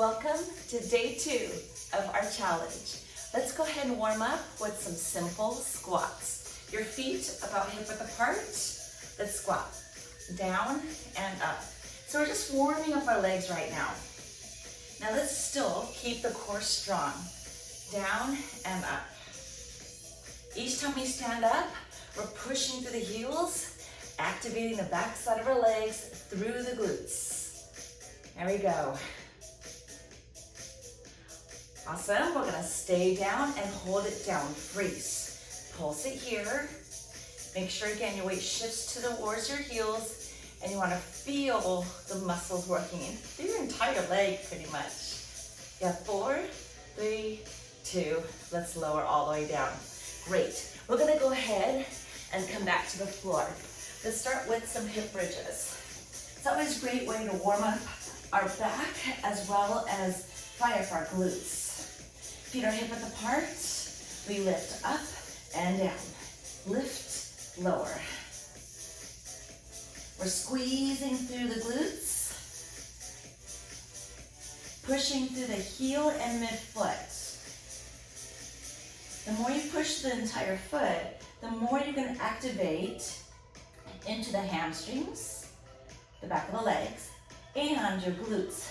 Welcome to day 2 of our challenge. Let's go ahead and warm up with some simple squats. Your feet about hip-width apart. Let's squat down and up. So we're just warming up our legs right now. Now let's still keep the core strong. Down and up. Each time we stand up, we're pushing through the heels, activating the back side of our legs through the glutes. There we go. Awesome. We're gonna stay down and hold it down. Freeze. Pulse it here. Make sure again your weight shifts towards your heels and you wanna feel the muscles working through your entire leg pretty much. You have 4, 3, 2. Let's lower all the way down. Great. We're gonna go ahead and come back to the floor. Let's start with some hip bridges. It's always a great way to warm up our back as well as fire up our glutes. Feet are hip width apart. We lift up and down. Lift, lower. We're squeezing through the glutes. Pushing through the heel and midfoot. The more you push the entire foot, the more you're going to activate into the hamstrings, the back of the legs, and your glutes,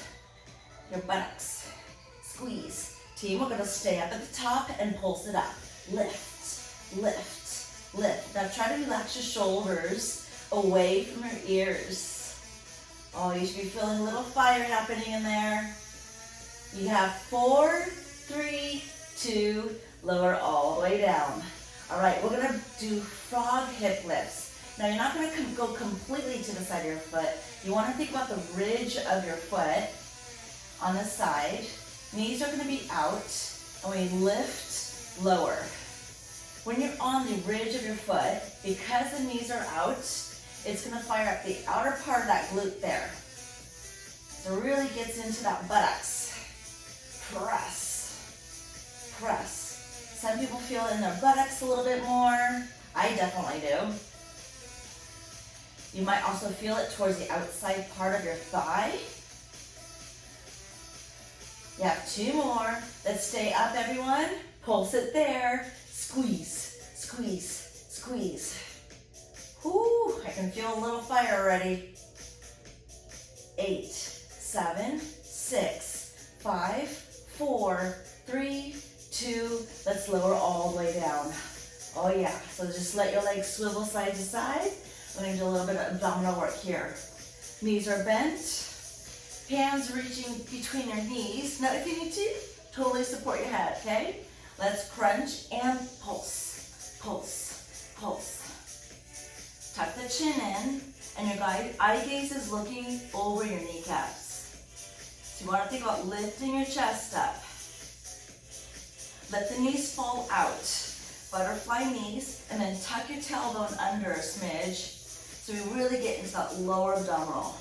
your buttocks. Squeeze. Team, we're gonna stay up at the top and pulse it up. Lift, lift, lift. Now try to relax your shoulders away from your ears. Oh, you should be feeling a little fire happening in there. You have 4, 3, 2, lower all the way down. All right, we're gonna do frog hip lifts. Now you're not gonna go completely to the side of your foot. You wanna think about the ridge of your foot on the side. Knees are going to be out, and we lift, lower. When you're on the ridge of your foot, because the knees are out, it's going to fire up the outer part of that glute there. So it really gets into that buttocks. Press, press. Some people feel it in their buttocks a little bit more. I definitely do. You might also feel it towards the outside part of your thigh. You have 2 more. Let's stay up, everyone. Pulse it there. Squeeze, squeeze, squeeze. Whoo, I can feel a little fire already. 8, 7, 6, 5, 4, 3, 2. Let's lower all the way down. Oh yeah, so just let your legs swivel side to side. We're gonna do a little bit of abdominal work here. Knees are bent. Hands reaching between your knees. Now if you need to, totally support your head, okay? Let's crunch and pulse, pulse, pulse. Tuck the chin in, and your eye gaze is looking over your kneecaps. So you want to think about lifting your chest up. Let the knees fall out. Butterfly knees, and then tuck your tailbone under a smidge, so we really get into that lower abdominal.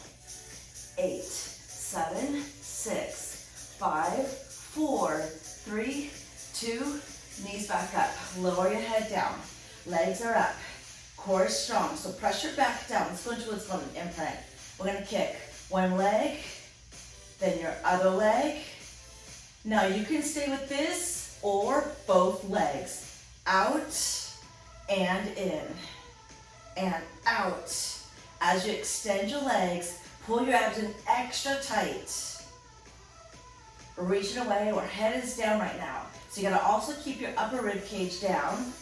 8, 7, 6, 5, 4, 3, 2, knees back up. Lower your head down. Legs are up. Core is strong. So press your back down. Let's go into what's called an imprint. We're going to kick one leg, then your other leg. Now you can stay with this or both legs. Out and in and out. As you extend your legs, pull your abs in extra tight. Reaching away, our head is down right now. So you gotta also keep your upper rib cage down,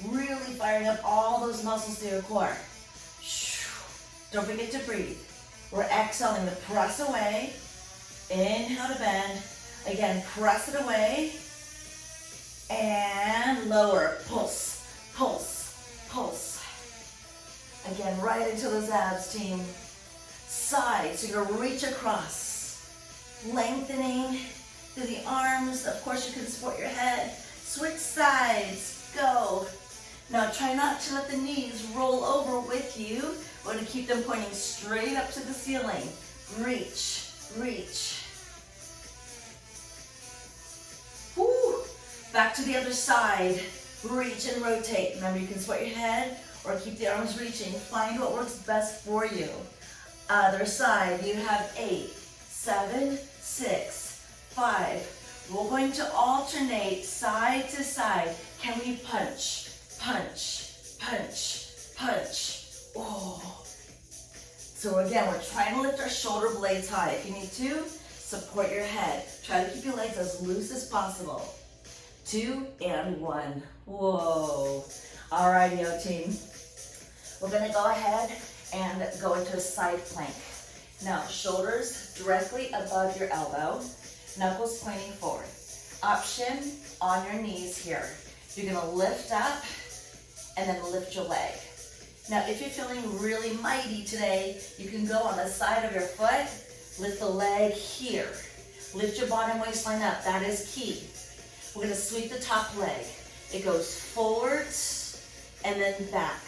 really firing up all those muscles to your core. Don't forget to breathe. We're exhaling to press away. Inhale to bend. Again, press it away. And lower. Pulse, pulse, pulse. Again, right into those abs, team. Side, so you're gonna reach across, lengthening through the arms. Of course, you can support your head. Switch sides, go. Now try not to let the knees roll over with you. We're gonna keep them pointing straight up to the ceiling. Reach, reach. Woo. Back to the other side. Reach and rotate. Remember, you can support your head or keep the arms reaching. Find what works best for you. Other side, you have 8, 7, 6, 5. We're going to alternate side to side. Can we punch, punch, punch, punch? Oh. So again, we're trying to lift our shoulder blades high. If you need to, support your head. Try to keep your legs as loose as possible. 2 and 1. Whoa. Alrighty, O team. We're gonna go ahead and go into a side plank. Now, shoulders directly above your elbow, knuckles pointing forward. Option on your knees here. You're gonna lift up and then lift your leg. Now, if you're feeling really mighty today, you can go on the side of your foot, lift the leg here. Lift your bottom waistline up, that is key. We're gonna sweep the top leg. It goes forwards and then back.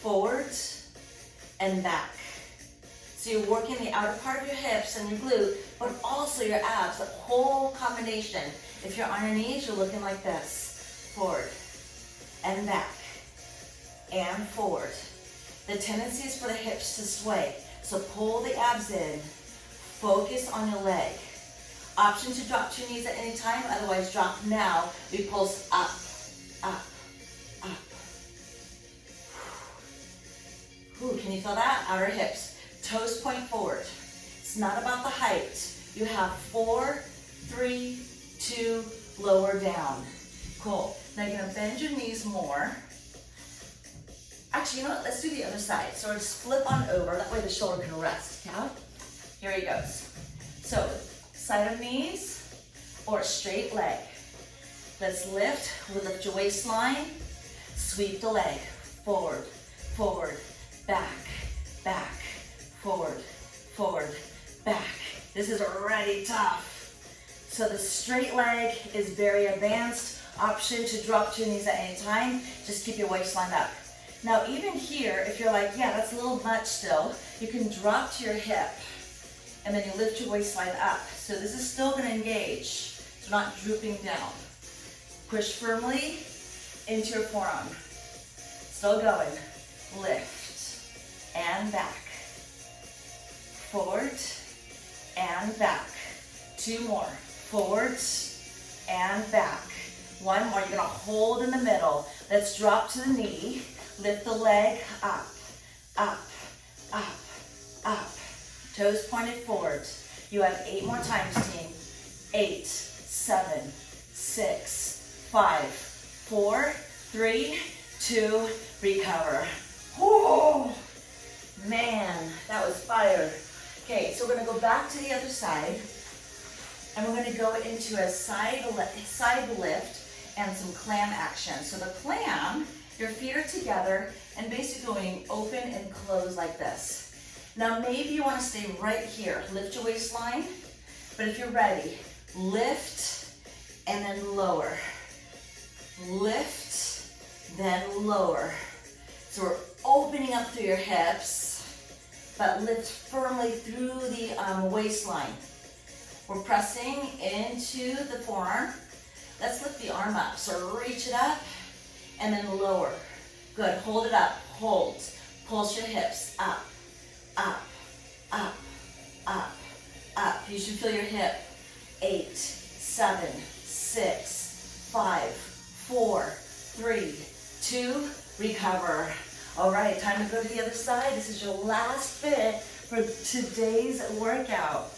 Forwards and back. So you're working the outer part of your hips and your glute, but also your abs, the whole combination. If you're on your knees, you're looking like this. Forward and back and forward. The tendency is for the hips to sway. So pull the abs in, focus on your leg. Option to drop to your knees at any time, otherwise drop now. We pulse up, up, up. Ooh, can you feel that? Outer hips. Toes point forward. It's not about the height. You have 4, 3, 2, lower down. Cool. Now you're gonna bend your knees more. Actually, you know what? Let's do the other side. So just flip on over. That way the shoulder can rest. Yeah? Here he goes. So side of knees or straight leg. Let's lift. We'll lift your waistline. Sweep the leg. Forward, forward, back, back. Forward, forward, back. This is already tough. So the straight leg is very advanced. Option to drop to your knees at any time. Just keep your waistline up. Now even here, if you're like, yeah, that's a little much still, you can drop to your hip and then you lift your waistline up. So this is still gonna engage, so not drooping down. Push firmly into your forearm. Still going. Lift and back. Forward and back. 2 more. Forward and back. 1 more. You're gonna hold in the middle. Let's drop to the knee. Lift the leg up, up, up, up. Toes pointed forward. You have 8 more times, team. 8, 7, 6, 5, 4, 3, 2, recover. Whoa, man, that was fire. Okay, so we're gonna go back to the other side, and we're gonna go into a side lift and some clam action. So the clam, your feet are together and basically going open and close like this. Now maybe you wanna stay right here. Lift your waistline, but if you're ready, lift and then lower. Lift, then lower. So we're opening up through your hips, but lift firmly through the waistline. We're pressing into the forearm. Let's lift the arm up. So reach it up and then lower. Good, hold it up, hold. Pulse your hips up, up, up, up, up. You should feel your hip. 8, 7, 6, 5, 4, 3, 2, recover. All right, time to go to the other side. This is your last bit for today's workout.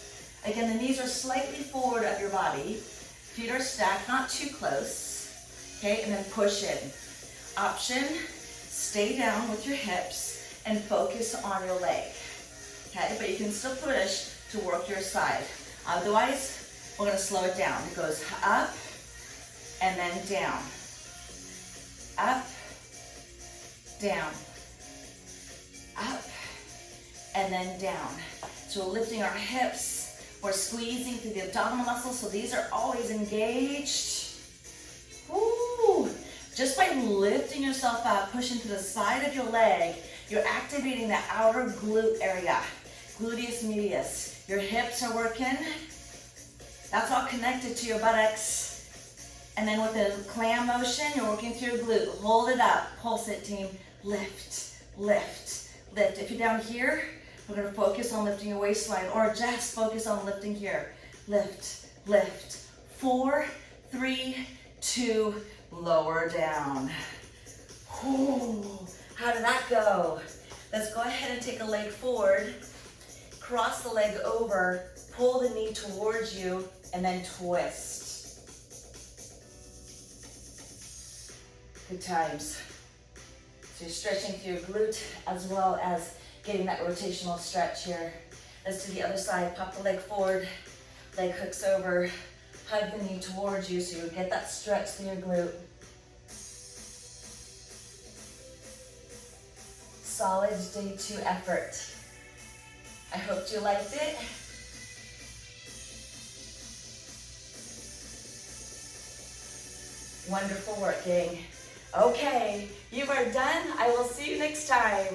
Again, the knees are slightly forward of your body. Feet are stacked, not too close. Okay, and then push in. Option, stay down with your hips and focus on your leg. Okay, but you can still push to work your side. Otherwise, we're gonna slow it down. It goes up and then down. Up, down. Up, and then down. So we're lifting our hips. We're squeezing through the abdominal muscles, so these are always engaged. Woo! Just by lifting yourself up, pushing to the side of your leg, you're activating the outer glute area. Gluteus medius. Your hips are working. That's all connected to your buttocks. And then with the clam motion, you're working through your glute. Hold it up. Pulse it, team. Lift, lift. Lift. If you're down here, we're going to focus on lifting your waistline, or just focus on lifting here. lift, lift. 4, 3, 2, lower down. Ooh, how did that go? Let's go ahead and take a leg forward, cross the leg over, pull the knee towards you, and then twist. Good times. So you're stretching through your glute as well as getting that rotational stretch here. Let's do the other side. Pop the leg forward, leg hooks over, hug the knee towards you so you get that stretch through your glute. Solid day 2 effort. I hope you liked it. Wonderful work, gang. Okay, you are done. I will see you next time.